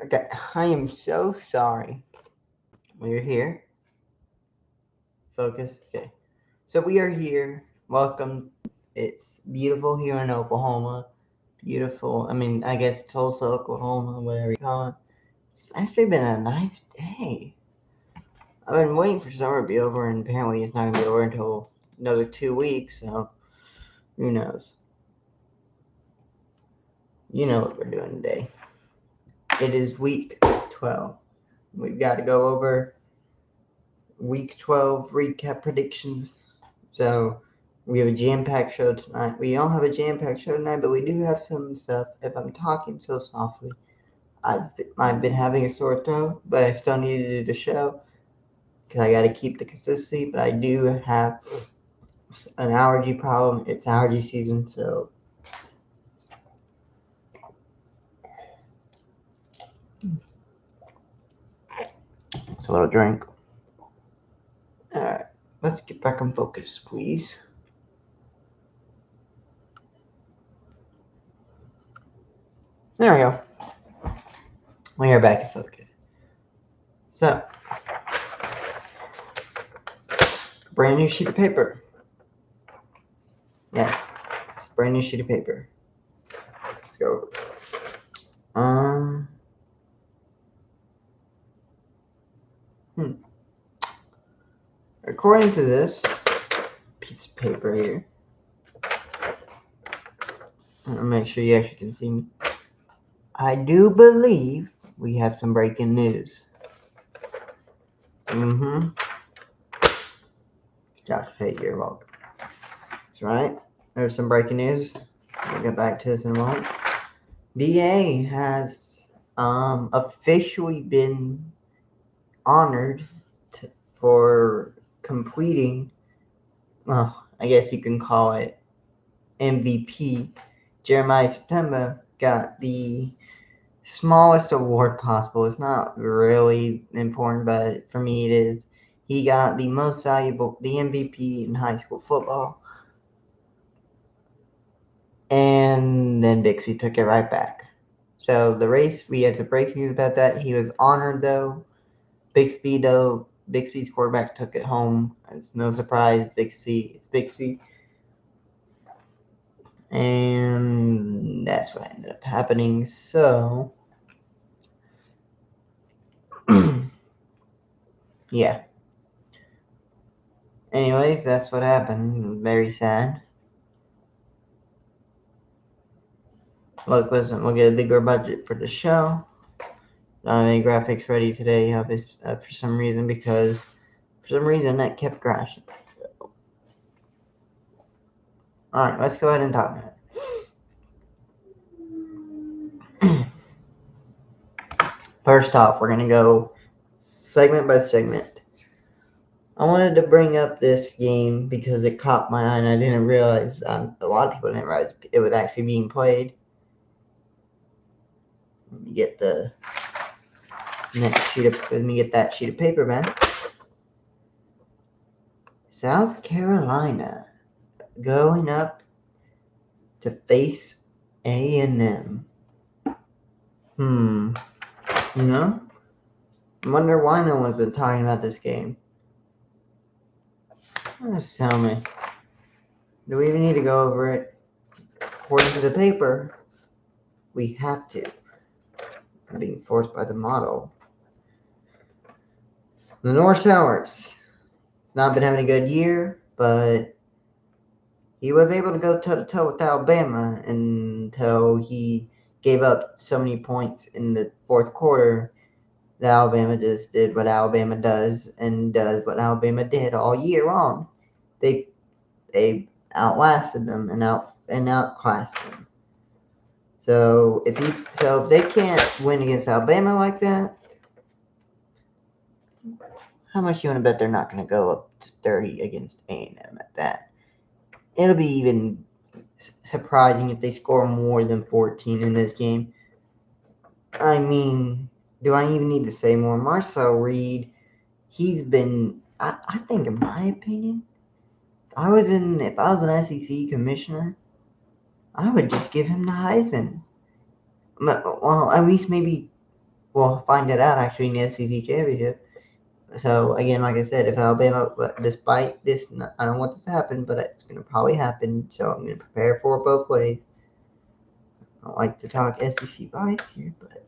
Okay, I am so sorry. We're here. Focus. Okay. So we are here. Welcome. It's beautiful here in Oklahoma. Beautiful. I mean, I guess Tulsa, Oklahoma, whatever you call it. It's actually been a nice day. I've been waiting for summer to be over, and apparently it's not going to be over until another 2 weeks, so who knows? You know what we're doing today. It is week 12. We've got to go over week 12 recap predictions. So we have a jam-packed show tonight. We don't have a jam-packed show tonight, but we do have some stuff. If I'm talking so softly, I've been having a sore throat, but I still need to do the show because I got to keep the consistency. But I do have an allergy problem. It's allergy season, so it's a little drink. All right, let's get back on focus, please. There we go. We are back in focus. So, brand new sheet of paper. Yes, it's a brand new sheet of paper. Let's go. According to this piece of paper here, I'll make sure you actually can see me. I do believe we have some breaking news. Josh, hey, you're welcome. That's right. There's some breaking news. We'll get back to this in a moment. BA has officially been honored for completing, well, I guess you can call it MVP. Jeremiah September got the smallest award possible. It's not really important, but for me it is. He got the most valuable, the MVP in high school football. And then Bixby took it right back. So the race, we had some breaking news about that. He was honored though. Bixby's quarterback took it home. It's no surprise. It's Bixby. And that's what ended up happening. So, yeah. Anyways, that's what happened. Very sad. Look, listen, we'll get a bigger budget for the show. Don't have any graphics ready today, for some reason, because for some reason that kept crashing. Alright, let's go ahead and talk about it. First off, we're going to go segment by segment. I wanted to bring up this game because it caught my eye and I didn't realize, a lot of people didn't realize it was actually being played. Let me get that sheet of paper back. South Carolina going up to face A&M. I wonder why no one's been talking about this game. Just tell me. Do we even need to go over it? According to the paper, we have to. I'm being forced by the model. The North Sours. He's not been having a good year, but he was able to go toe-to-toe with Alabama until he gave up so many points in the fourth quarter that Alabama just did what Alabama does and does what Alabama did all year long. They outlasted them and outclassed them. So if they can't win against Alabama like that, how much you want to bet they're not going to go up to 30 against A&M at that? It'll be even surprising if they score more than 14 in this game. I mean, do I even need to say more? Marcel Reed, he's been, I think in my opinion, if I was an SEC commissioner, I would just give him the Heisman. Well, at least maybe we'll find it out actually in the SEC Championship. So again, like I said, if Alabama, despite this, I don't want this to happen, but it's going to probably happen. So I'm going to prepare for it both ways. I don't like to talk SEC bias here, but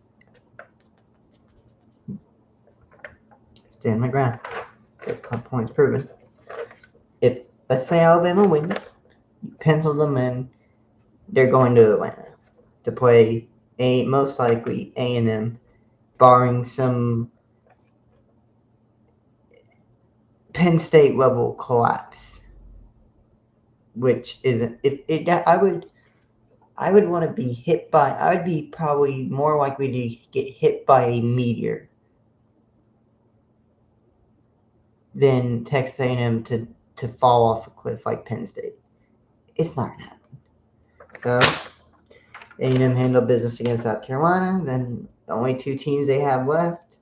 stand my ground. My point's proven. If let's say Alabama wins, you pencil them in. They're going to Atlanta to play most likely A&M, barring some Penn State level collapse, which isn't. I would want to be hit by. I would be probably more likely to get hit by a meteor than Texas A&M to fall off a cliff like Penn State. It's not gonna happen. So A&M handled business against South Carolina. Then the only two teams they have left,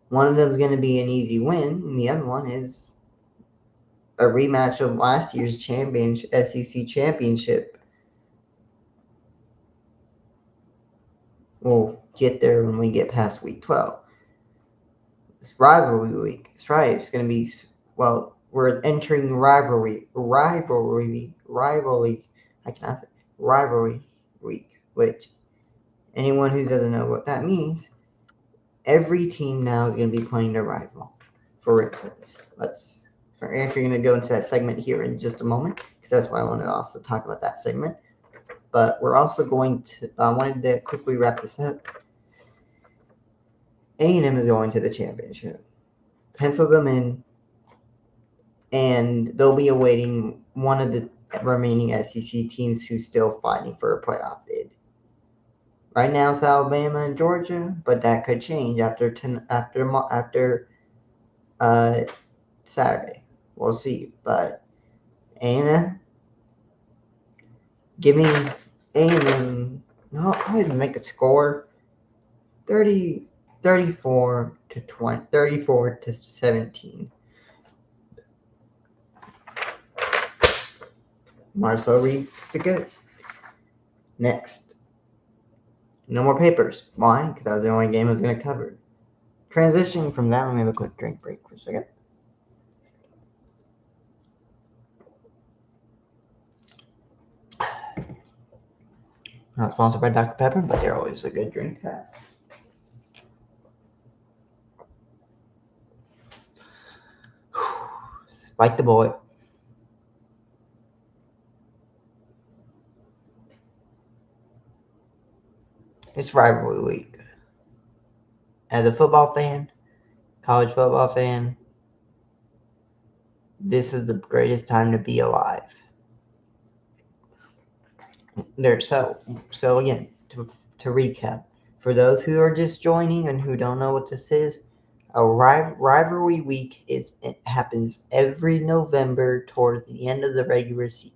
one of them is going to be an easy win, and the other one is a rematch of last year's SEC championship. We'll get there when we get past week 12. It's rivalry week. That's right. It's going to be, well, we're entering rivalry. I cannot say rivalry week, which anyone who doesn't know what that means, every team now is going to be playing their rival. For instance, we're actually going to go into that segment here in just a moment, because that's why I wanted to also talk about that segment. But we're also going to, I wanted to quickly wrap this up. A&M is going to the championship. Pencil them in, and they'll be awaiting one of the remaining SEC teams who's still fighting for a playoff bid. Right now it's Alabama and Georgia, but that could change after Saturday. We'll see. But A&M, give me A&M. No, I'll even make a score 34 to 17. Marcel Reed's to go. Next. No more papers. Why? Because that was the only game I was going to cover. Transitioning from that, let me have a quick drink break for a second. Not sponsored by Dr. Pepper, but they're always a good drink. Spike the bullet. It's rivalry week. As a football fan, college football fan, this is the greatest time to be alive. So again, to recap, for those who are just joining and who don't know what this is, a rivalry week it happens every November toward the end of the regular season.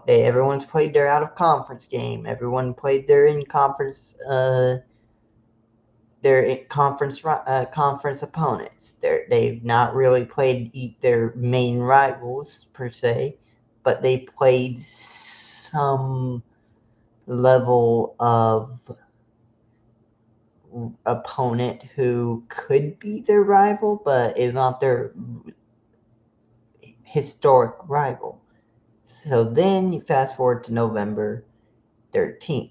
Everyone's played their out of conference game. Everyone played their in conference conference opponents. They've not really played their main rivals per se, but they played some level of opponent who could be their rival, but is not their historic rival. So then you fast forward to November 15th,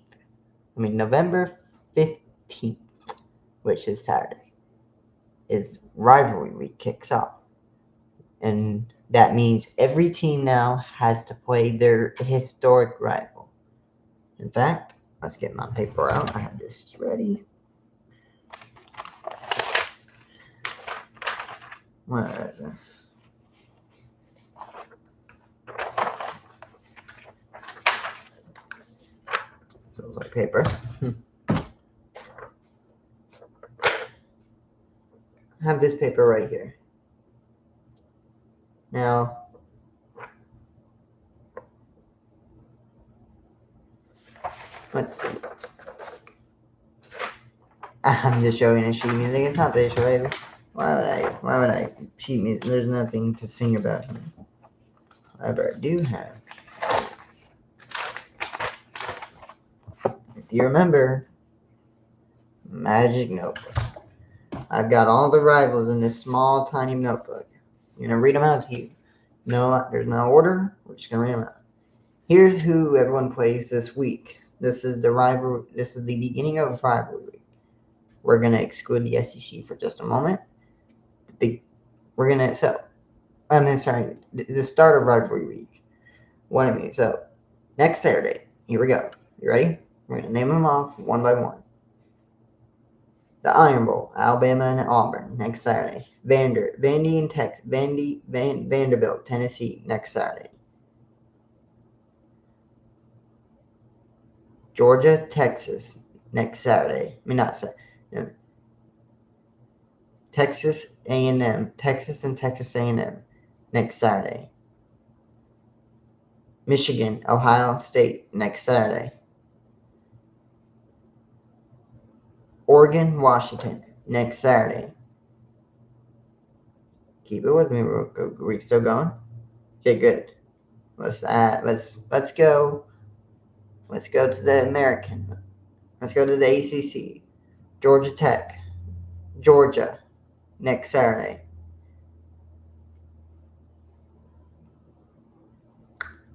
which is Saturday, is rivalry week kicks off. And that means every team now has to play their historic rival. In fact, let's get my paper out. I have this ready. Where is it? Sounds like paper. I have this paper right here. Now, let's see. I'm just showing a sheet music. It's not this related. Why would I? Sheet music. There's nothing to sing about here. However, I do have this. If you remember, magic notebook. I've got all the rivals in this small, tiny notebook. I'm going to read them out to you. No, there's no order. We're just going to read them out. Here's who everyone plays this week. This is the rivalry. This is the beginning of rivalry week. We're going to exclude the SEC for just a moment. The start of rivalry week. What I mean, so next Saturday, here we go. You ready? We're going to name them off one by one. The Iron Bowl, Alabama and Auburn, next Saturday. Vanderbilt, Tennessee, next Saturday. Georgia, Texas, next Saturday. Texas A&M, Texas and Texas A&M, next Saturday. Michigan, Ohio State, next Saturday. Oregon, Washington, next Saturday. Keep it with me. We're still going. Okay, good. Let's go. Let's go to the American. Let's go to the ACC. Georgia Tech, Georgia, next Saturday.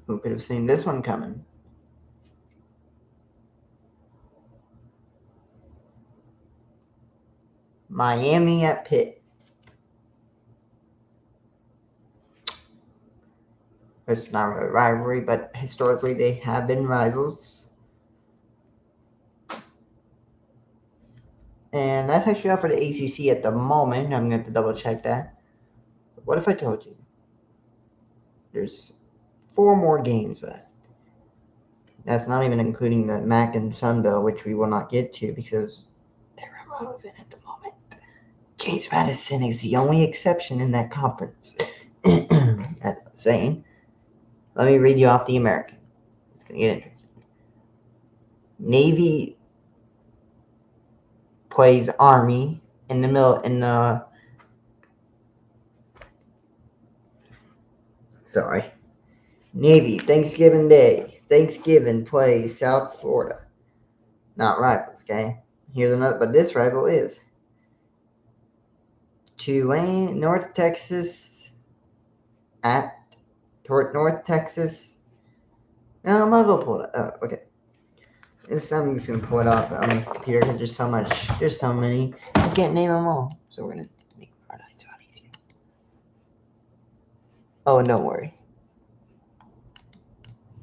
Who could have seen this one coming? Miami at Pitt. It's not really a rivalry, but historically they have been rivals. And that's actually out for the ACC at the moment. I'm going to have to double check that. But what if I told you there's 4 more games left? That's not even including the MAC and Sun Belt, which we will not get to because they're irrelevant at the moment. James Madison is the only exception in that conference. As I'm saying, let me read you off the American. It's going to get interesting. Navy plays Army in the middle Navy, Thanksgiving Day. Thanksgiving plays South Florida. Not rivals, okay? Here's another, but this rival is Tulane, North Texas at North Texas. No, I might as well pull it up. Okay. This time I'm just going to pull it off on this computer because there's so much. There's so many. I can't name them all. So we're going to make our lives a lot easier. Oh, and don't worry.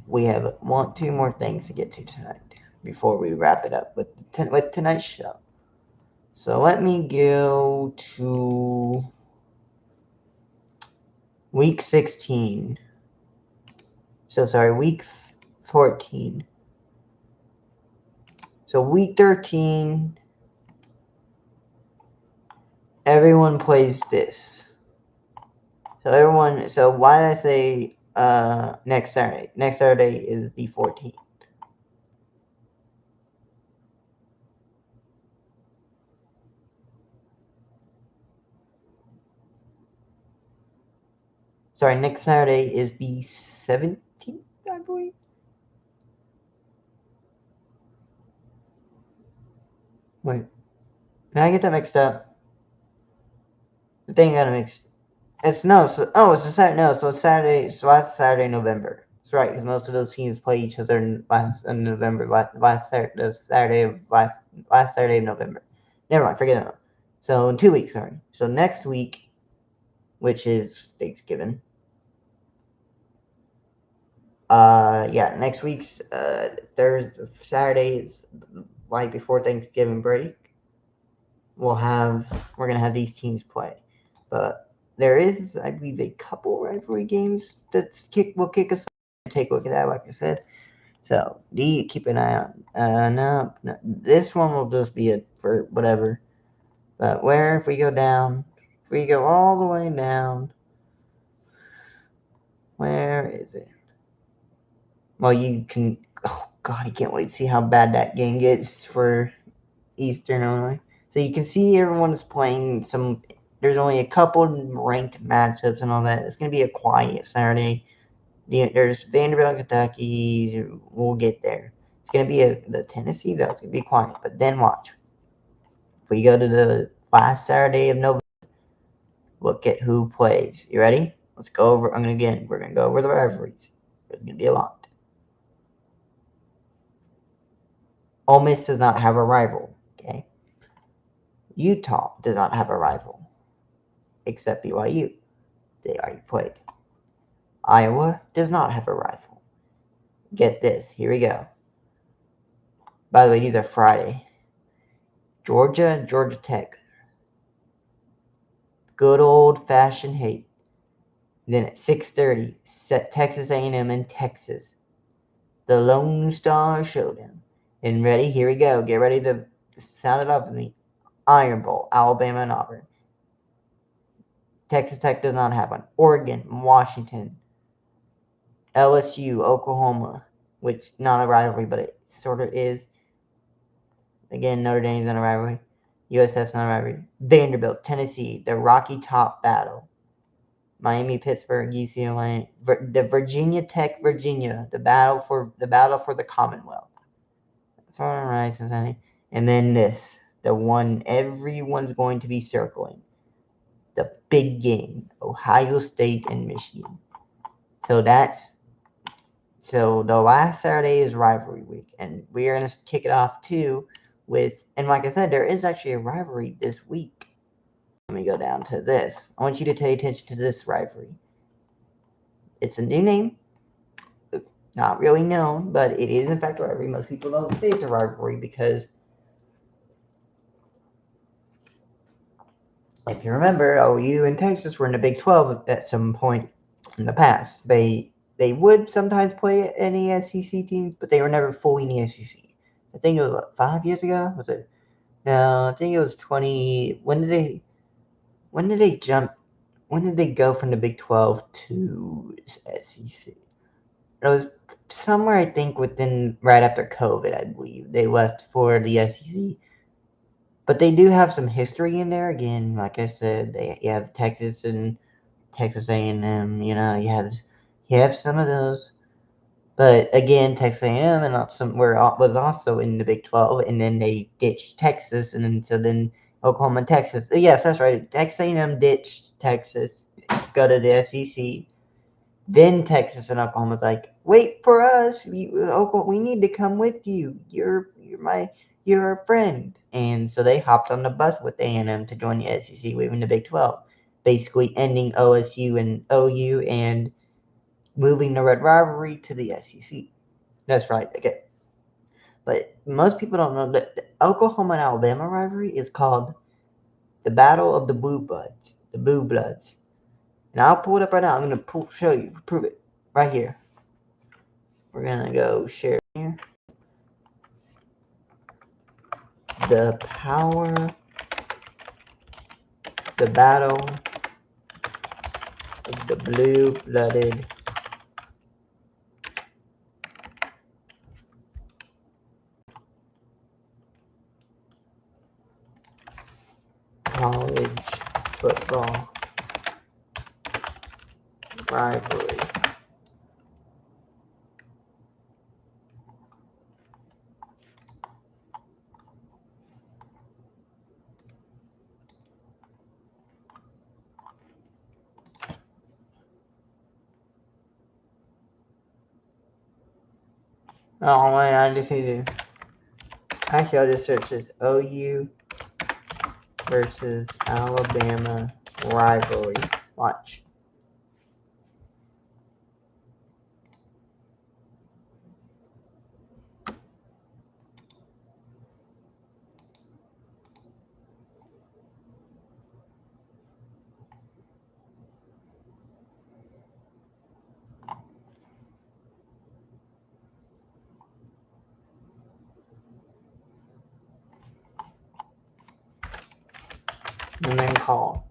We have 2 more things to get to tonight before we wrap it up with tonight's show. So let me go to week 16. So sorry, week 14. So week 13, everyone plays this. So why did I say next Saturday? Next Saturday is the 14th. Sorry, next Saturday is the 17th, I believe. Wait, did I get that mixed up? I think I got it mixed. It's a Saturday. No, so it's Saturday. So last Saturday, November. That's right, because most of those teams play each other in November. Last Saturday of November. Never mind, forget it. So in 2 weeks, sorry. So next week, which is Thanksgiving. Next week's Saturday is right before Thanksgiving break. We're gonna have these teams play, but there is, I believe, a couple rivalry games will kick us off. Take a look at that, like I said. So keep an eye on. No, this one will just be it for whatever. But if we go all the way down, where is it? Well, you can. Oh God, I can't wait to see how bad that game gets for Eastern Illinois. So you can see everyone is playing some. There's only a couple ranked matchups and all that. It's going to be a quiet Saturday. There's Vanderbilt, Kentucky. We'll get there. It's going to be the Tennessee, though. It's going to be quiet. But then watch. we go to the last Saturday of November, look at who plays. You ready? Let's go over. We're gonna go over the rivalries. There's gonna be a lot. Ole Miss does not have a rival. Okay. Utah does not have a rival, except BYU. They already played. Iowa does not have a rival. Get this. Here we go. By the way, these are Friday. Georgia, Georgia Tech. Good old-fashioned hate. Then at 6:30, Texas A&M in Texas. The Lone Star Showdown. And ready? Here we go. Get ready to sound it up with me. Iron Bowl, Alabama and Auburn. Texas Tech does not have one. Oregon, Washington. LSU, Oklahoma, which not a rivalry, but it sort of is. Again, Notre Dame's not a rivalry. USF's not a rivalry. Vanderbilt, Tennessee, the Rocky Top battle. Miami, Pittsburgh, UCLA, the Virginia Tech, Virginia, the battle for the Commonwealth. All right, Cincinnati, and then this, the one everyone's going to be circling, the big game, Ohio State and Michigan. So the last Saturday is rivalry week, and we are going to kick it off too with, and like I said, there is actually a rivalry this week. Let me go down to this. I want you to pay attention to this rivalry. It's a new name. It's not really known, but it is in fact a rivalry. Most people don't say it's a rivalry because if you remember, OU and Texas were in the Big 12 at some point in the past. They would sometimes play any SEC teams, but they were never fully in the SEC. I think it was 5 years ago. Was it? No, I think it was 20. When did they jump? When did they go from the Big 12 to SEC? It was somewhere, I think, within right after COVID, I believe. They left for the SEC. But they do have some history in there. Again, like I said, you have Texas and Texas A&M. You have some of those. But again, Texas A&M and was also in the Big 12, and then they ditched Texas, and then Oklahoma and Texas. Yes, that's right. Texas A&M ditched Texas to go to the SEC. Then Texas and Oklahoma's like, wait for us. We need to come with you. You're a friend. And so they hopped on the bus with A&M to join the SEC, leaving the Big 12, basically ending OSU and OU and moving the Red Rivalry to the SEC. That's right. Okay. But most people don't know that the Oklahoma and Alabama rivalry is called the Battle of the Blue Bloods. The Blue Bloods. And I'll pull it up right now. I'm going to show you, prove it right here. We're going to go share here. The battle of the blue-blooded college football rivalry. Oh, wait, I just need to... Actually, I'll just search this. OU versus Alabama rivalry. Watch. And then call.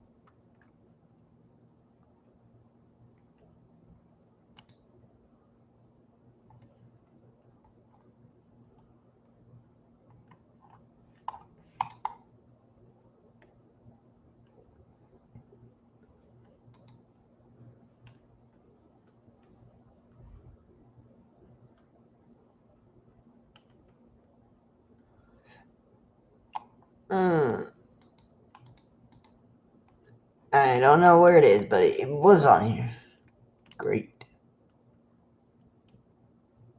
don't know where it is, but it was on here. Great.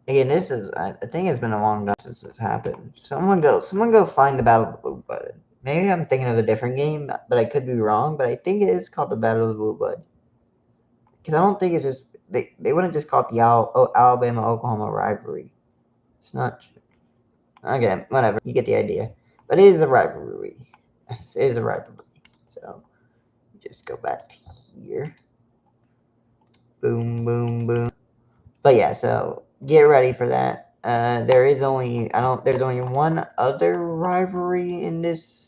Again, this is, I think it's been a long time since this happened. Someone go find the Battle of the Blue Blood. Maybe I'm thinking of a different game, but I could be wrong, but I think it is called the Battle of the Blue Blood. Because I don't think it's just, they wouldn't just call it the Alabama-Oklahoma rivalry. It's not, okay, whatever, you get the idea. But it is a rivalry. It is a rivalry. So, just go back to here. Boom, boom, boom. But yeah, so get ready for that. There's only one other rivalry in this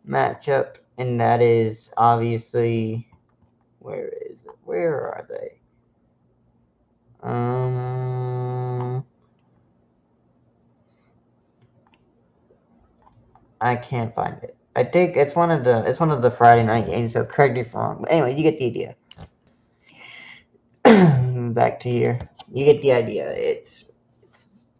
matchup, and that is obviously, where is it? Where are they? I can't find it. I think it's one of the Friday night games, so correct me if I'm wrong. But anyway, you get the idea. Back to here. You get the idea.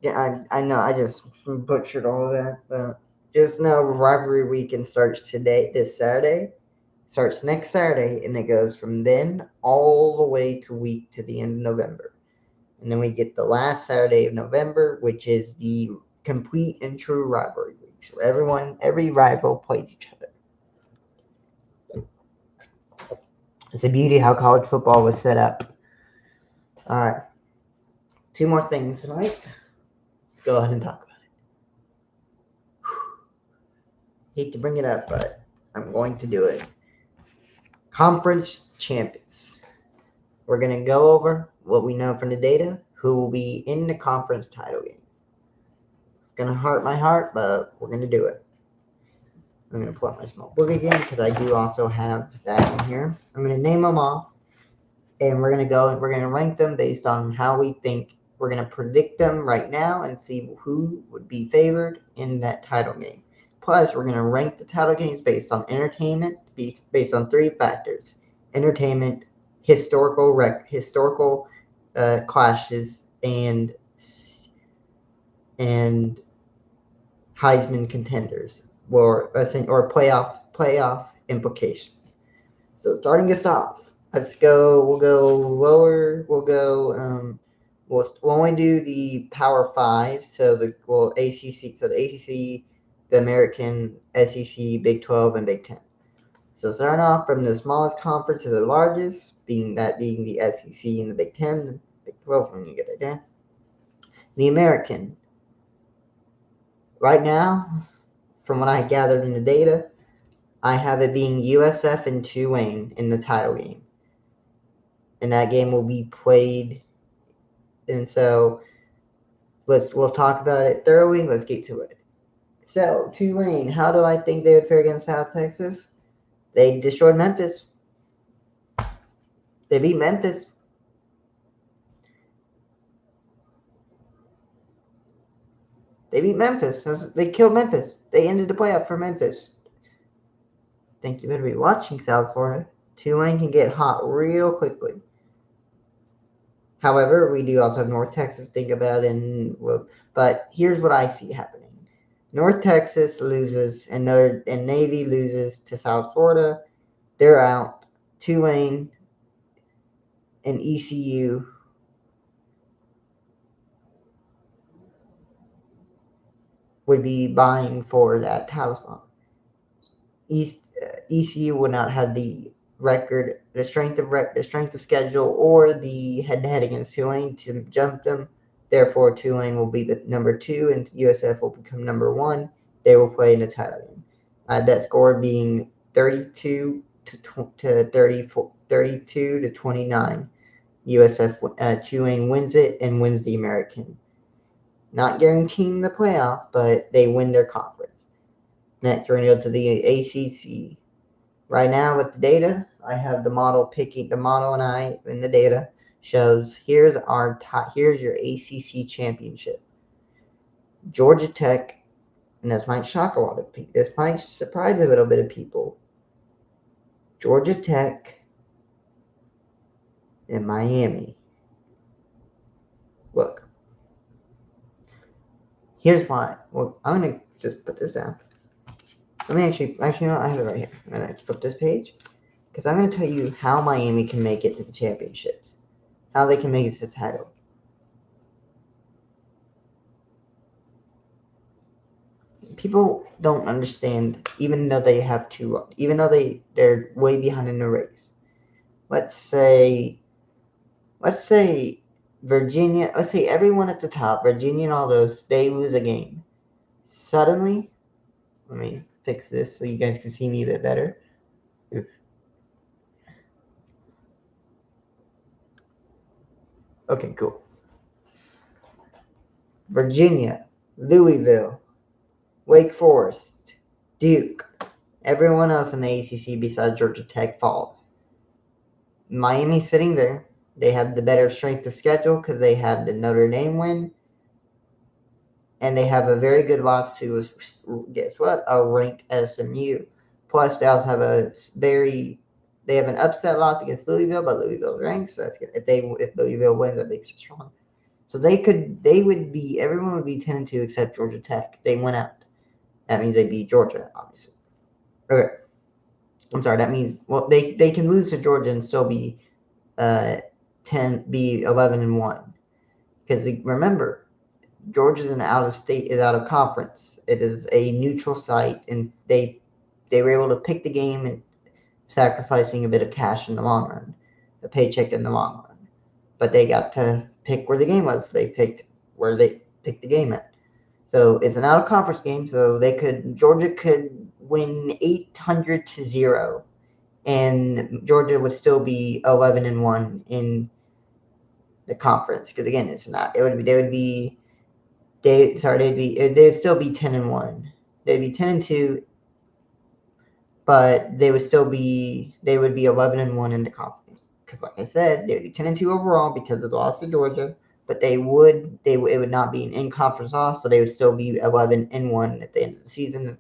Yeah, I know I just butchered all of that, but just know rivalry weekend starts this Saturday. Starts next Saturday, and it goes from then all the way to the end of November. And then we get the last Saturday of November, which is the complete and true rivalry week. So every rival plays each other. It's a beauty how college football was set up. All right. 2 more things tonight. Let's go ahead and talk about it. Hate to bring it up, but I'm going to do it. Conference champions. We're going to go over what we know from the data, who will be in the conference title games. It's going to hurt my heart, but we're going to do it. I'm going to pull out my small book again because I do also have that in here. I'm going to name them all, and we're going to go and we're going to rank them based on how we think. We're going to predict them right now and see who would be favored in that title game. Plus, we're going to rank the title games based on entertainment, based on 3 factors: entertainment, historical clashes, and Heisman contenders, or playoff implications. So starting us off, let's go. We'll go lower. We'll go. We'll only do the Power 5. So ACC. So the ACC, the American, SEC, Big 12, and Big 10. So starting off from the smallest conference to the largest, being the SEC and the Big 10, Big 12. When you get that down, the American. Right now, from what I gathered in the data, I have it being USF and Tulane in the title game. And that game will be played. And so we'll talk about it thoroughly. Let's get to it. So Tulane, how do I think they would fare against South Texas? They destroyed Memphis. They beat Memphis. They killed Memphis. They ended the playoff for Memphis. Think you better be watching South Florida. Tulane can get hot real quickly. However, we do also have North Texas to think about, but here's what I see happening. North Texas loses, and Navy loses to South Florida. They're out. Tulane and ECU would be vying for that title spot. ECU would not have the record, the strength of schedule, or the head-to-head against Tulane to jump them. Therefore, Tulane will be the number 2, and USF will become number 1. They will play in the title game. That score being 32 to 29. Tulane wins it and wins the American. Not guaranteeing the playoff, but they win their conference. Next, we're going to go to the ACC. Right now, with the data, I have the model and I in the data shows here's your ACC championship. Georgia Tech, and this might shock a lot of people. This might surprise a little bit of people. Georgia Tech and Miami. Look. Here's why. Well, I'm going to just put this down. Let me actually, I have it right here. I'm going to flip this page. Because I'm going to tell you how Miami can make it to the championships. How they can make it to the title. People don't understand, even though they have two, even though they're way behind in the race. Let's say Virginia, let's say everyone at the top, Virginia and all those, they lose a game. Suddenly, let me fix this so you guys can see me a bit better. Okay, cool. Virginia, Louisville, Wake Forest, Duke, everyone else in the ACC besides Georgia Tech falls. Miami's sitting there. They have the better strength of schedule because they have the Notre Dame win, and they have a very good loss to, guess what, a ranked SMU. Plus, they also have they have an upset loss against Louisville, but Louisville ranks, so that's good. If Louisville wins, that makes it strong. So everyone would be 10-2 except Georgia Tech. They went out. That means they beat Georgia, obviously. Okay. I'm sorry, that means, well, they can lose to Georgia and still be 11-1. Because remember, Georgia's out of conference. It is a neutral site, and they were able to pick the game and sacrificing a bit of cash in the long run, a paycheck in the long run. But they got to pick where the game was. They picked where they picked the game at. So it's an out of conference game. So Georgia could win 800-0, and Georgia would still be 11-1 in the conference. Because again, it's not. They'd still be 10-1. They'd be 10-2, but they would be 11-1 in the conference. Because like I said, they would be 10-2 overall because of the loss to Georgia. But it would not be an in-conference loss, so they would still be 11-1 at the end of the season.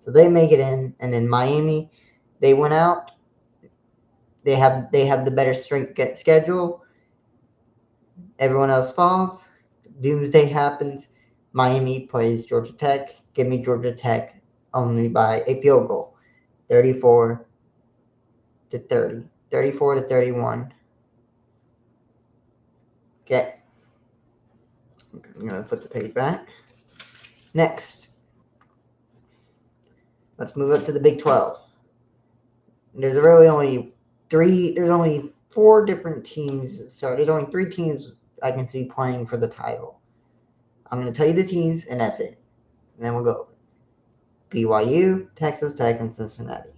So they make it in, and then Miami, they went out. They have the better strength schedule. Everyone else falls. Doomsday happens. Miami plays Georgia Tech. Give me Georgia Tech only by a field goal. 34-30. 34-31. Okay. I'm going to put the page back. Next. Let's move up to the Big 12. There's only four different teams. Sorry, there's only three teams I can see playing for the title. I'm going to tell you the teams, and that's it. And then we'll go. BYU, Texas Tech, and Cincinnati.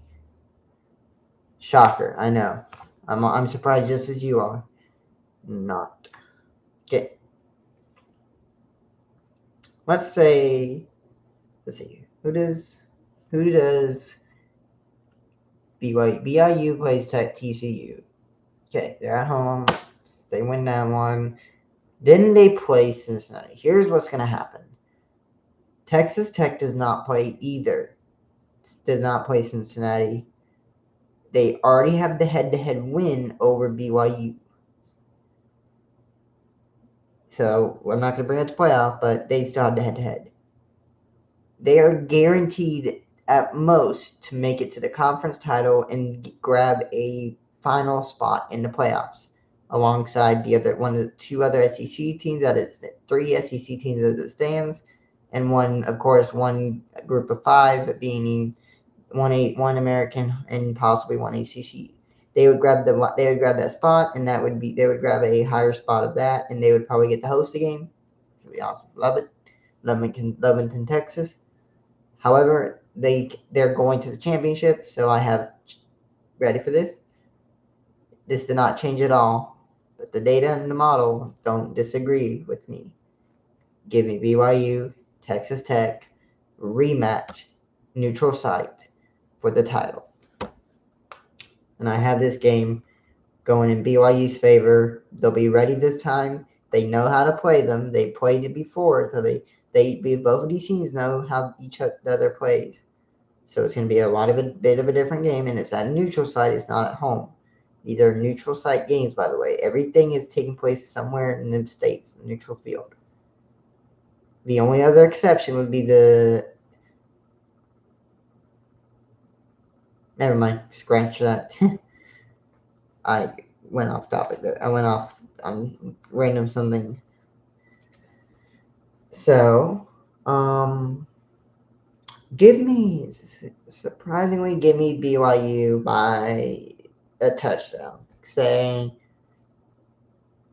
Shocker, I know. I'm surprised just as you are. Not. Okay. Let's see. Who does BYU plays TCU. Okay, they're at home. They win that one. Then they play Cincinnati. Here's what's going to happen. Texas Tech does not play either. Does not play Cincinnati. They already have the head-to-head win over BYU. So I'm not going to bring it to playoff, but they still have the head-to-head. They are guaranteed at most to make it to the conference title and grab a final spot in the playoffs, alongside two other SEC teams. That is three SEC teams as it stands, and one group of five, being one American and possibly one ACC. They would grab that spot, and they would grab a higher spot of that, and they would probably get to host the game. It would be awesome. Love it. Lubbock, Texas. However, they're going to the championship, so I have ready for this. This did not change at all, but the data and the model don't disagree with me. Give me BYU, Texas Tech, rematch, neutral site for the title. And I have this game going in BYU's favor. They'll be ready this time. They know how to play them. They played it before, so both of these teams know how each other plays. So it's going to be a bit of a different game, and it's at a neutral site. It's not at home. These are neutral site games, by the way. Everything is taking place somewhere in the States, neutral field. The only other exception would be Never mind. Scratch that. I went off topic there. I went off on random something. So, surprisingly, give me BYU by a touchdown. Say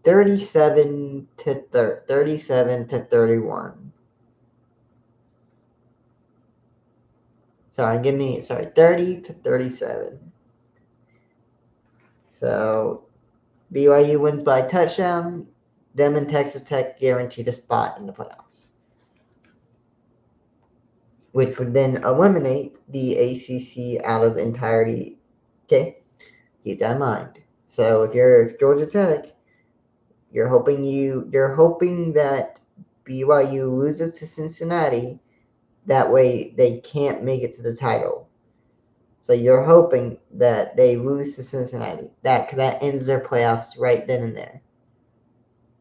37 to 31. Sorry, 30 to 37. So BYU wins by a touchdown. Them and Texas Tech guaranteed a spot in the playoffs, which would then eliminate the ACC out of entirety. Okay, keep that in mind. So if Georgia Tech, you're hoping that BYU loses to Cincinnati. That way they can't make it to the title. So you're hoping that they lose to Cincinnati. That ends their playoffs right then and there.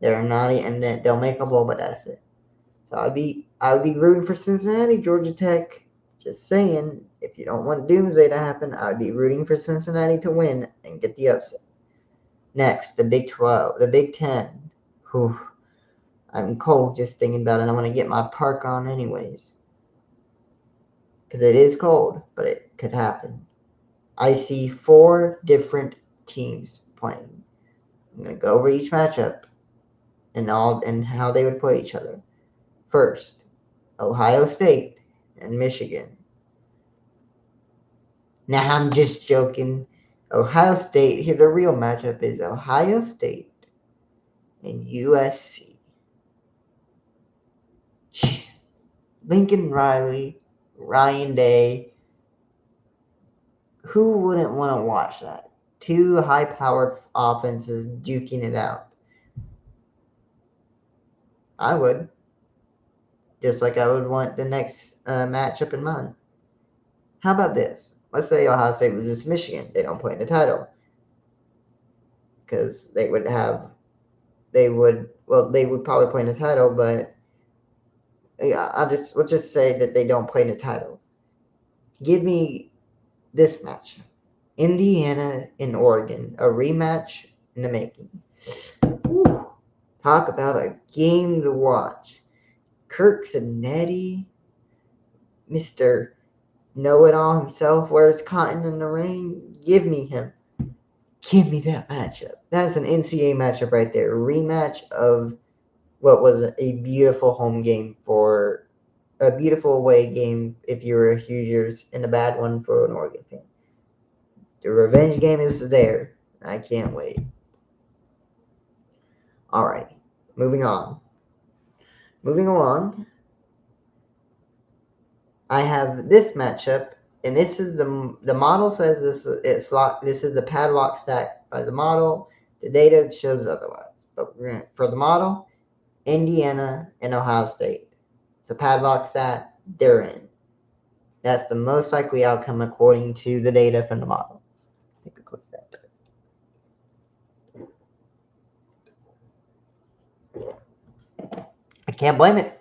They're not, and then they'll make a bowl, but that's it. So I would be rooting for Cincinnati, Georgia Tech. Just saying, if you don't want doomsday to happen, I would be rooting for Cincinnati to win and get the upset. Next, the Big 12, the Big 10. Whew, I'm cold just thinking about it. I want to get my park on anyways. Because it is cold, but it could happen. I see 4 different teams playing. I'm going to go over each matchup and how they would play each other. First, Ohio State and Michigan. Now, I'm just joking. Ohio State, here the real matchup is Ohio State and USC. Jeez. Lincoln Riley, Ryan Day. Who wouldn't want to watch that? 2 high-powered offenses duking it out. I would. Just like I would want the next matchup in mind. How about this? Let's say Ohio State loses to Michigan. They don't play in the title. Because they would probably play in the title, but yeah, we'll just say that they don't play in the title. Give me this match. Indiana and Oregon, a rematch in the making. Ooh, talk about a game to watch. Kirk Cinetti, Mr. Know-it-all himself, wears cotton in the rain. Give me him. Give me that matchup. That's an NCAA matchup right there. A rematch of what was a beautiful home game for a beautiful away game if you were a Hoosiers and a bad one for an Oregon fan. The revenge game is there. I can't wait. Alright, moving on. Moving along, I have this matchup, and this is the model says this is the padlock stack by the model. The data shows otherwise, but for the model, Indiana and Ohio State. It's a padlock stat. They're in. That's the most likely outcome according to the data from the model. Take a quick step. I can't blame it.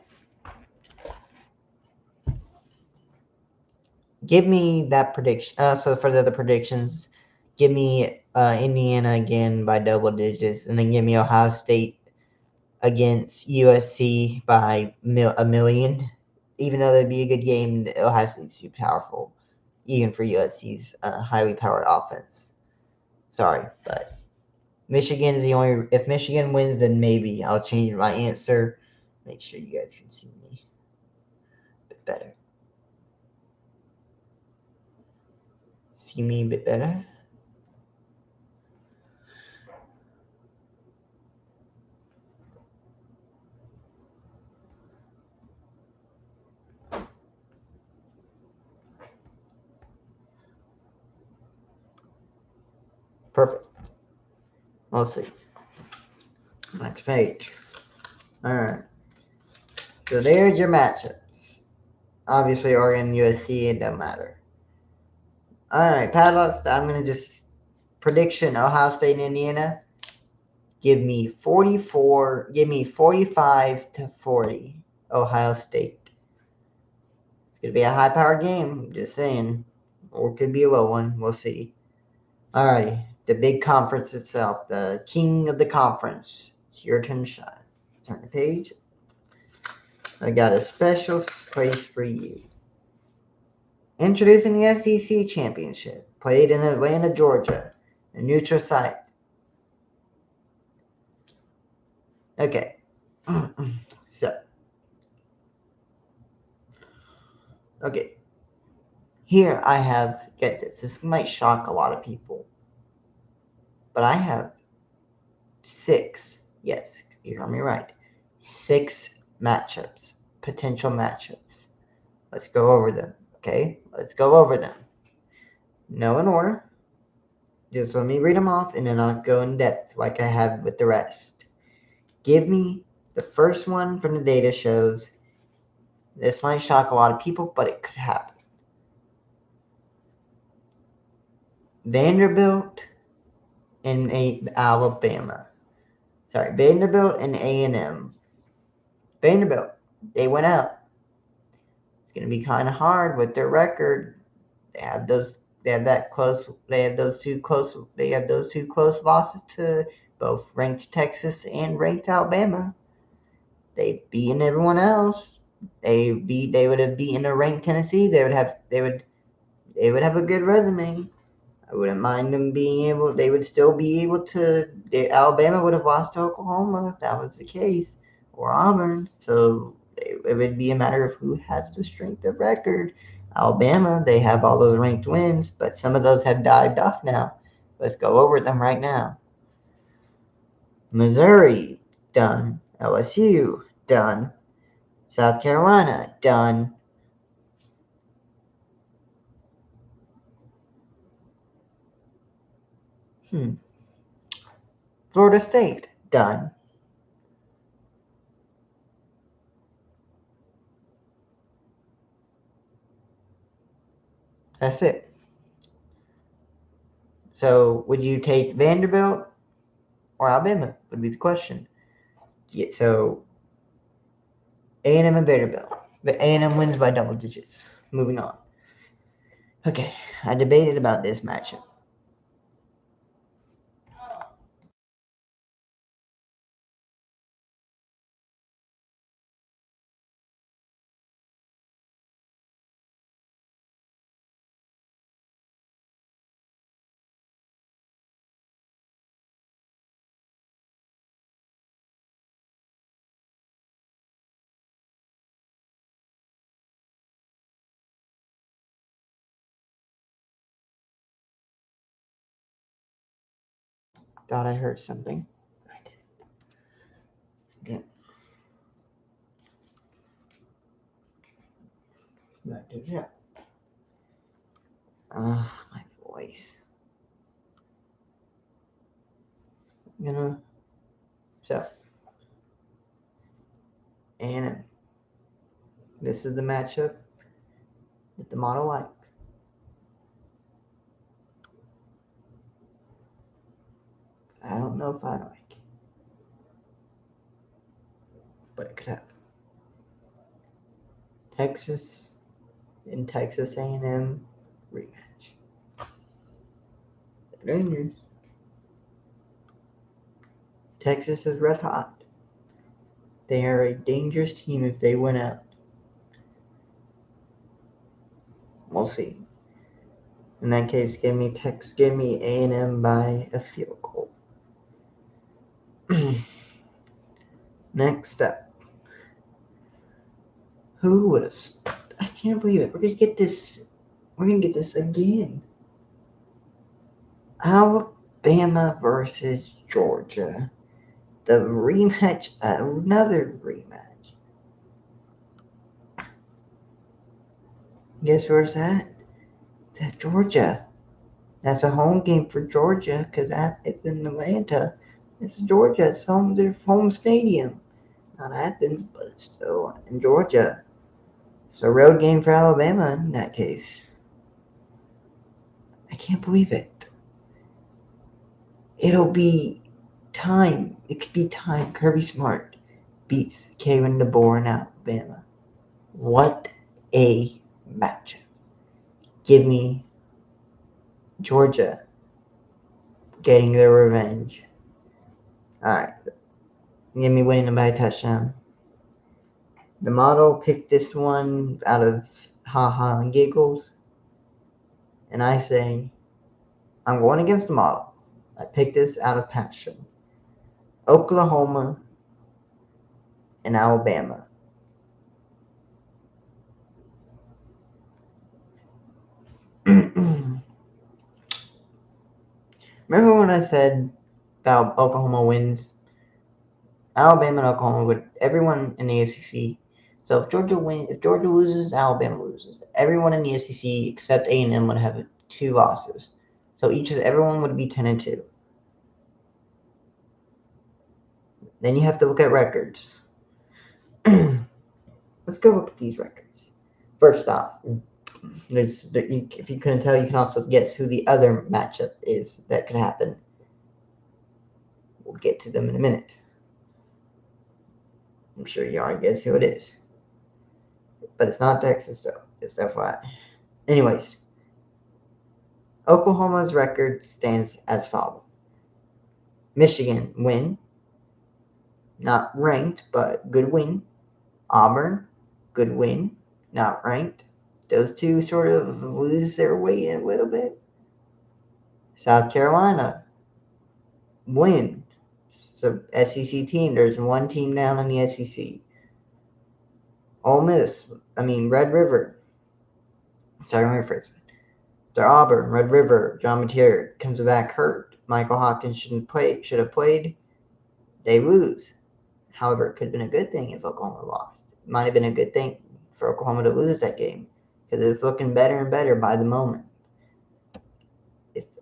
Give me that prediction. So for the other predictions, give me Indiana again by double digits, and then give me Ohio State against USC by a million. Even though that'd be a good game, Ohio State's too powerful, even for USC's highly powered offense. Sorry, but Michigan is the only. If Michigan wins, then maybe I'll change my answer. Make sure you guys can see me a bit better. See me a bit better. Perfect. Let's see. Next page. Alright. So there's your matchups. Obviously, Oregon, USC, it doesn't matter. Alright, padlocks. I'm going to just prediction Ohio State and Indiana. Give me 45 to 40. Ohio State. It's going to be a high-powered game. Just saying. or it could be a low one. We'll see. Alrighty, the big conference itself, the king of the conference. It's your turn to shine. Turn the page. I got a special place for you. Introducing the SEC Championship, played in Atlanta, Georgia, a neutral site. Okay, so, okay, here I have, get this, this might shock a lot of people, but I have 6, yes, you heard me right, 6 matchups, potential matchups. Let's go over them, okay? Let's go over them. No in order. Just let me read them off, and then I'll go in depth like I have with the rest. Give me the first one from the data shows. This might shock a lot of people, but it could happen. Vanderbilt and Alabama. Sorry, Vanderbilt and A&M. Vanderbilt, they went out. It's going to be kind of hard with their record. They have those. They have that close. They have those two close. They have those 2 close losses to both ranked Texas and ranked Alabama. They've beaten everyone else. They would have beaten a ranked Tennessee. They would have a good resume. I wouldn't mind them being able. They would still be able to. Alabama would have lost to Oklahoma if that was the case, or Auburn. So it would be a matter of who has the strength of record. Alabama, they have all those ranked wins, but some of those have dived off now. Let's go over them right now. Missouri, done. LSU, done. South Carolina, done. Florida State, done. That's it. So would you take Vanderbilt or Alabama would be the question. Yeah, so A&M and Vanderbilt. But A&M wins by double digits. Moving on. Okay, I debated about this matchup. Thought I heard something. I didn't. Yeah. My voice. So A&M. This is the matchup that the model likes. I don't know if I like it, but it could happen. Texas and Texas A&M rematch. The Rangers. Texas is red hot. They are a dangerous team if they win out. We'll see. In that case, give me A&M by a field goal. Next up. Who would have? I can't believe it. We're gonna get this. We're gonna get this again. Alabama versus Georgia. The rematch. Another rematch. Guess where's that? It's at Georgia. That's a home game for Georgia because it's in Atlanta. It's Georgia. It's their home stadium. Not Athens, but it's still in Georgia. It's a road game for Alabama in that case. I can't believe it. It'll be time. It could be time. Kirby Smart beats Kevin DeBoer in Alabama. What a matchup. Give me Georgia getting their revenge. Alright. Give me winning by a touchdown. The model picked this one out of haha and giggles. And I say, I'm going against the model. I picked this out of passion. Oklahoma and Alabama. Remember when I said about Oklahoma wins? Alabama and Oklahoma would everyone in the SEC. So if Georgia loses, Alabama loses. Everyone in the SEC except A&M would have 2 losses. So everyone would be 10-2. Then you have to look at records. Let's go look at these records. First off, if you couldn't tell, you can also guess who the other matchup is that could happen. We'll get to them in a minute. I'm sure you already guess who it is. But it's not Texas, though. Just FYI. Anyways, Oklahoma's record stands as follows. Michigan, win. Not ranked, but good win. Auburn, good win. Not ranked. Those two sort of lose their weight a little bit. South Carolina, win. So SEC team. There's one team down in the SEC. Red River. Sorry, my first. They're Auburn, Red River. John Mateer comes back hurt. Michael Hawkins should have played. They lose. However, it could have been a good thing if Oklahoma lost. It might have been a good thing for Oklahoma to lose that game because it's looking better and better by the moment. I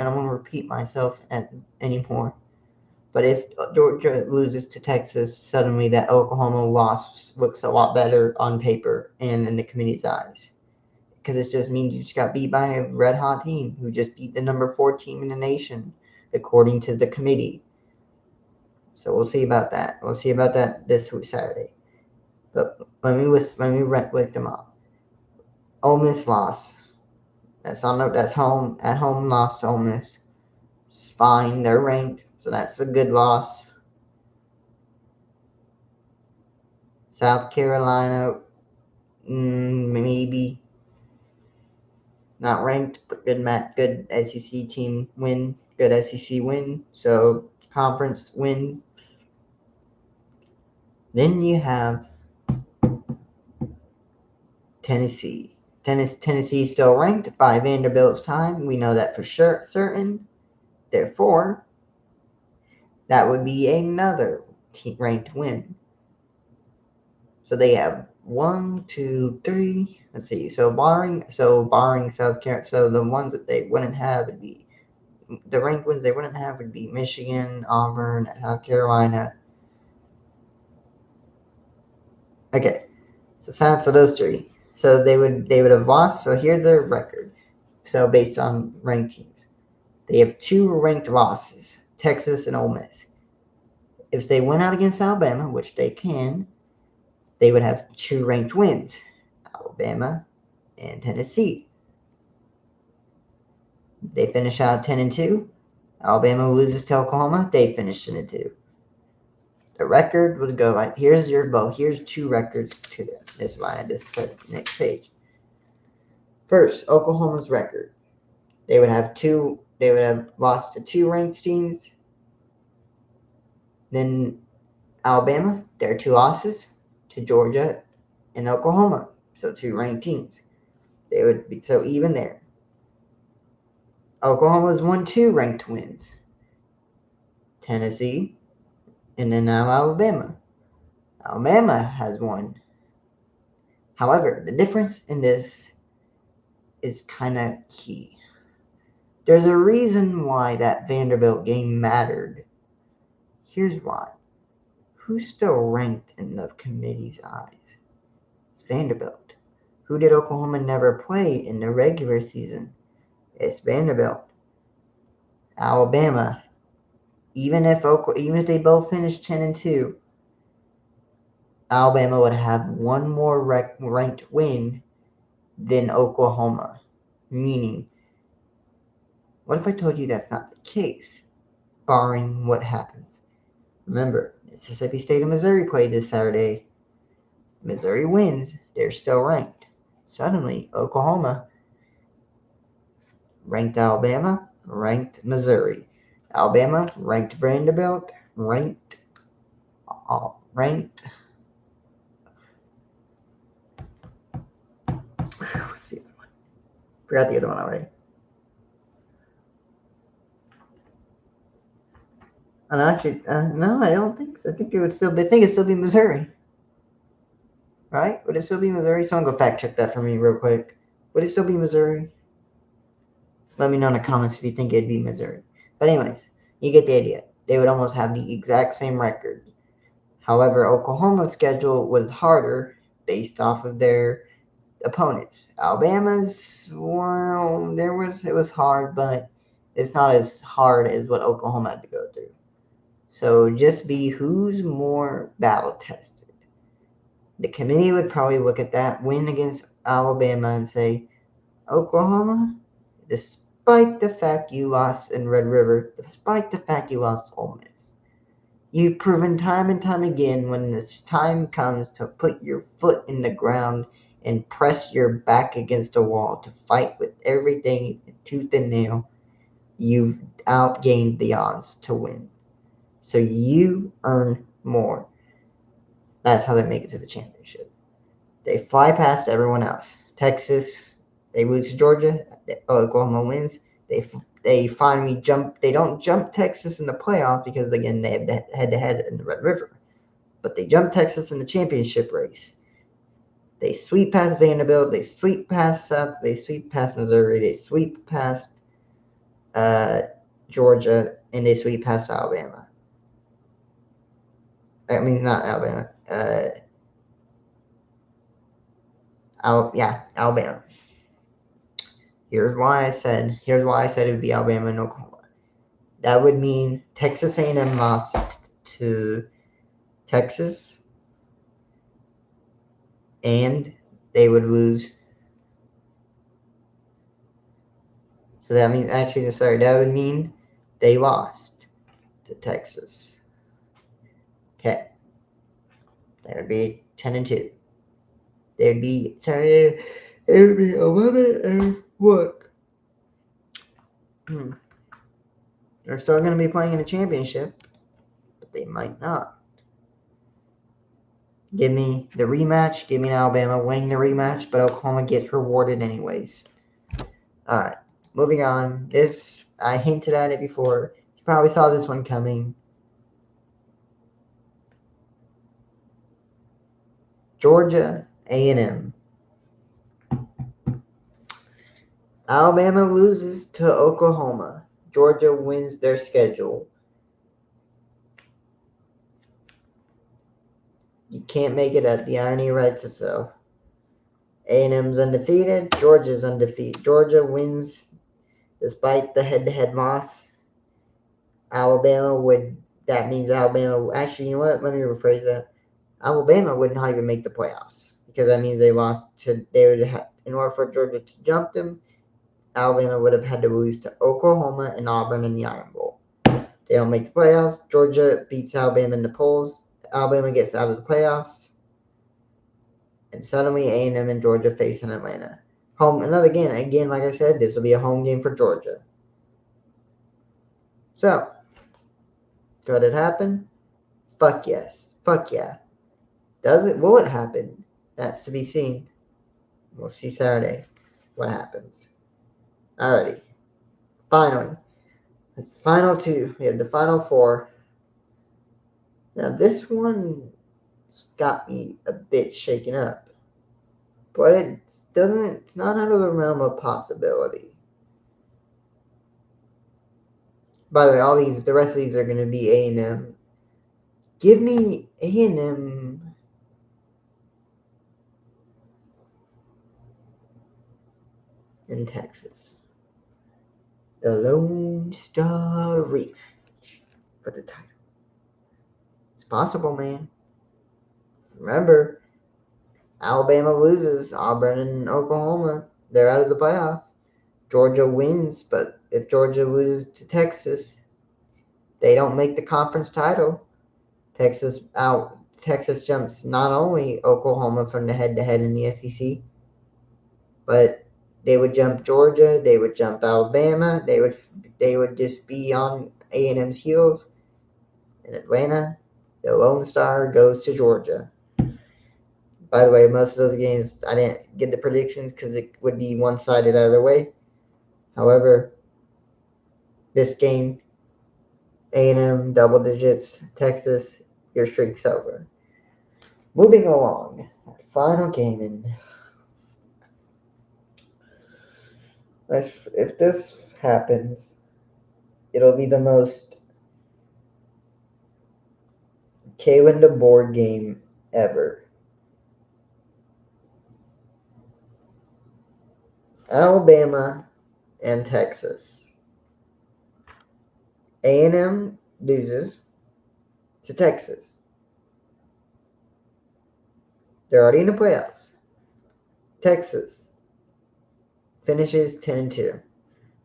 don't want to repeat myself anymore. But if Georgia loses to Texas, suddenly that Oklahoma loss looks a lot better on paper and in the committee's eyes. Because it just means you just got beat by a red-hot team who just beat the number 4 team in the nation, according to the committee. So we'll see about that. We'll see about that this Saturday. But let me wake them up. Ole Miss loss. That's home loss to Ole Miss. It's fine. They're ranked, so that's a good loss. South Carolina, maybe not ranked, but good SEC team win. Good SEC win. So conference win. Then you have Tennessee. Tennessee is still ranked by Vanderbilt's time. We know that for sure, certain. Therefore, that would be another ranked win. So they have 1, 2, 3. Let's see. So barring South Carolina, so the ones that they wouldn't have would be the ranked ones they wouldn't have would be Michigan, Auburn, South Carolina. Okay, so those 3. So they would have lost. So here's their record. So based on ranked teams, they have 2 ranked losses: Texas and Ole Miss. If they went out against Alabama, which they can, they would have 2 ranked wins: Alabama and Tennessee. They finish out 10-2. Alabama loses to Oklahoma. They finish 10-2. The record would go like here's 2 records to them. This is why I just said next page. First, Oklahoma's record. They would have lost to 2 ranked teams. Then Alabama, their 2 losses to Georgia and Oklahoma. So 2 ranked teams. They would be so even there. Oklahoma's won 2 ranked wins. Tennessee, and then now Alabama. Alabama has won. However, the difference in this is kind of key. There's a reason why that Vanderbilt game mattered. Here's why. Who's still ranked in the committee's eyes? It's Vanderbilt. Who did Oklahoma never play in the regular season? It's Vanderbilt. Alabama. Even if they both finished 10-2, Alabama would have one more ranked win than Oklahoma. Meaning, what if I told you that's not the case, barring what happens? Remember, Mississippi State and Missouri played this Saturday. Missouri wins, they're still ranked. Suddenly, Oklahoma ranked Alabama, ranked Missouri. Alabama ranked Vanderbilt, ranked. What's the other one? Forgot the other one already. And actually, no, I don't think so. I think it'd still be Missouri, right? Would it still be Missouri? Someone go fact check that for me real quick. Would it still be Missouri? Let me know in the comments if you think it'd be Missouri. But anyways, you get the idea. They would almost have the exact same record. However, Oklahoma's schedule was harder based off of their opponents. Alabama's, well, it was hard, but it's not as hard as what Oklahoma had to go through. So just be who's more battle tested. The committee would probably look at that win against Alabama and say, Oklahoma, despite the fact you lost in Red River, despite the fact you lost Ole Miss, you've proven time and time again when this time comes to put your foot in the ground and press your back against a wall to fight with everything tooth and nail, you've outgained the odds to win. So you earn more. That's how they make it to the championship. They fly past everyone else. Texas, they lose to Georgia. Oklahoma wins. They finally jump. They don't jump Texas in the playoff because again they have the head-to-head in the Red River. But they jump Texas in the championship race. They sweep past Vanderbilt. They sweep past South. They sweep past Missouri. They sweep past Georgia, and they sweep past Alabama. I mean, not Alabama. Alabama. Here's why I said it would be Alabama and Oklahoma. That would mean Texas A&M lost to Texas, and they would lose. So that means that would mean they lost to Texas. Okay, that would be 10-2. They would be 11 and what? They're still going to be playing in the championship, but they might not. Give me the rematch. Give me Alabama winning the rematch, but Oklahoma gets rewarded anyways. All right, moving on. This, I hinted at it before. You probably saw this one coming. Georgia A&M. Alabama loses to Oklahoma. Georgia wins their schedule. You can't make it up. The irony writes itself. A&M's undefeated. Georgia's undefeated. Georgia wins despite the head-to-head loss. That means Alabama, actually, you know what? Let me rephrase that. Alabama would not even make the playoffs because that means in order for Georgia to jump them, Alabama would have had to lose to Oklahoma and Auburn in the Iron Bowl. They don't make the playoffs. Georgia beats Alabama in the polls. Alabama gets out of the playoffs. And suddenly A&M and Georgia face in Atlanta. Again, like I said, this will be a home game for Georgia. So, could it happen? Fuck yes. Fuck yeah. Will it happen? That's to be seen. We'll see Saturday what happens. Alrighty. Finally. It's the final two. We have the final four. Now this one got me a bit shaken up. But it's not out of the realm of possibility. By the way, the rest of these are going to be A&M. Give me A&M in Texas. The Lone Star rematch for the title. It's possible, man. Remember, Alabama loses. Auburn and Oklahoma, they're out of the playoff. Georgia wins, but if Georgia loses to Texas, they don't make the conference title. Texas out. Texas jumps not only Oklahoma from the head-to-head in the SEC, but they would jump Georgia. They would jump Alabama. They would just be on A&M's heels. In Atlanta, the Lone Star goes to Georgia. By the way, most of those games I didn't get the predictions because it would be one-sided either way. However, this game, A&M double digits, Texas, your streak's over. Moving along, final game. If this happens, it'll be the most Kalen DeBoer game ever. Alabama and Texas. A&M loses to Texas. They're already in the playoffs. Texas finishes 10-2.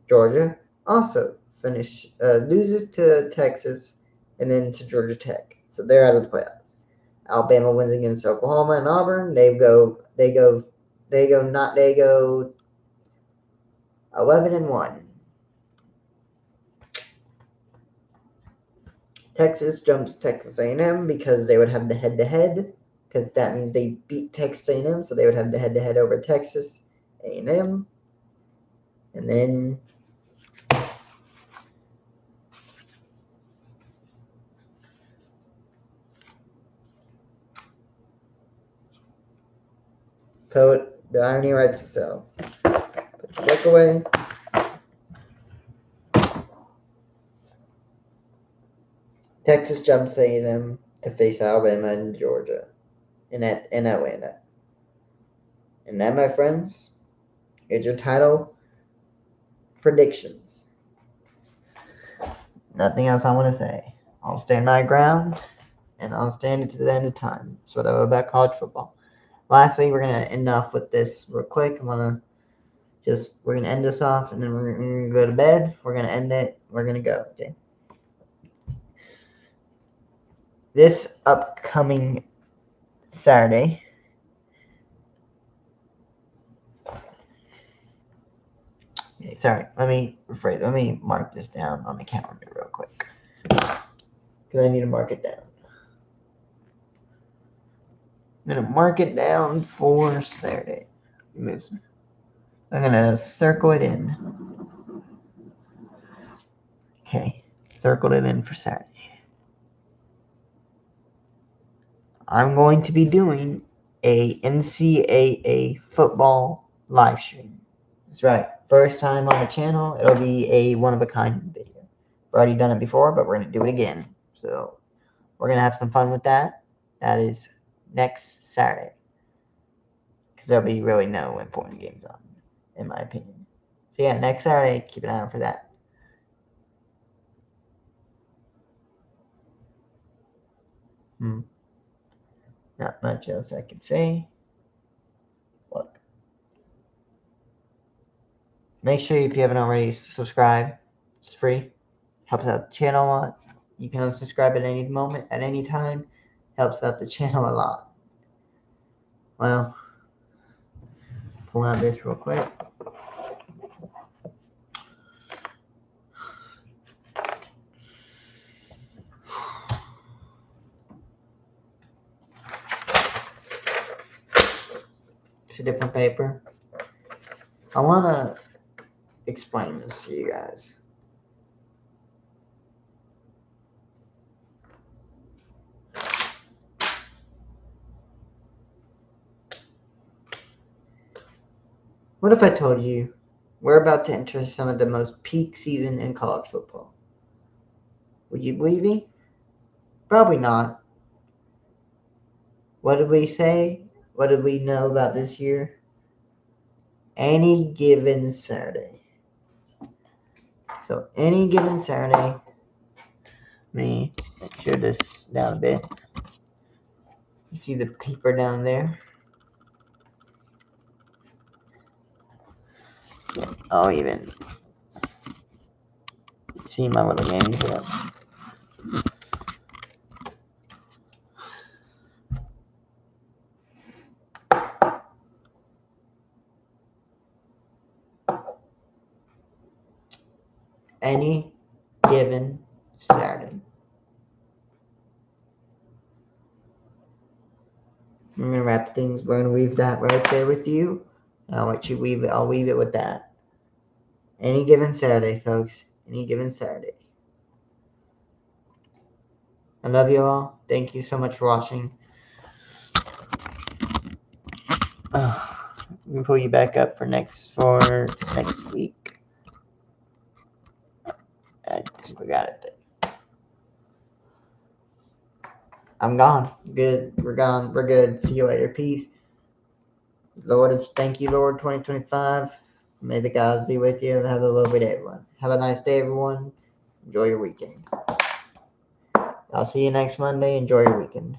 Georgia also loses to Texas and then to Georgia Tech. So they're out of the playoffs. Alabama wins against Oklahoma and Auburn. They go 11-1. Texas jumps Texas A&M because they would have the head-to-head, because that means they beat Texas A&M, so they would have the head-to-head over Texas A&M. And then Poet, the irony writes itself. Put your book away. Texas jumps A&M to face Alabama and Georgia in Atlanta. And that, my friends, is your title predictions. Nothing else I want to say. I'll stand my ground, and I'll stand it to the end of time. That's what I love about college football. Lastly, we're going to end off with this real quick. We're going to end this off, and then we're going to go to bed. We're going to end it. We're going to go, okay? This upcoming Saturday, okay, sorry, let me mark this down on the calendar real quick, because I need to mark it down. I'm going to mark it down for Saturday. I'm going to circle it in. Okay, circled it in for Saturday. I'm going to be doing a NCAA football live stream. That's right. First time on the channel. It'll be a one-of-a-kind video. We've already done it before, but we're going to do it again. So we're going to have some fun with that. That is next Saturday. Because there'll be really no important games on, in my opinion. So yeah, next Saturday, keep an eye out for that. Not much else I can say. Look. Make sure if you haven't already, subscribe. It's free. Helps out the channel a lot. You can unsubscribe at any moment, at any time. Helps out the channel a lot. Well, pull out this real quick. It's a different paper. I want to explain this to you guys. What if I told you we're about to enter some of the most peak season in college football? Would you believe me? Probably not. What did we say? What did we know about this year? Any given Saturday. So any given Saturday, let me show this down a bit. You see the paper down there? I'll even see my little gaming setup. Any given Saturday. I'm gonna wrap things. We're gonna weave that right there with you. And I'll let you weave it. I'll weave it with that. Any given Saturday, folks. Any given Saturday. I love you all. Thank you so much for watching. Let me pull you back up for next week. I think we got it. I'm gone. Good. We're gone. We're good. See you later. Peace. Lord, thank you, Lord, 2025. May the gods be with you and have a lovely day, everyone. Have a nice day, everyone. Enjoy your weekend. I'll see you next Monday. Enjoy your weekend.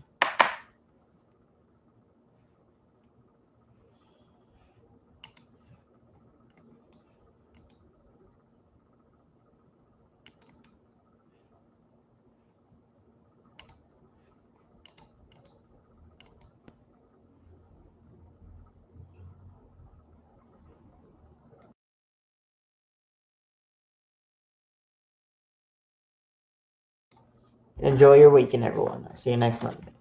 Enjoy your weekend, everyone. I'll see you next Monday.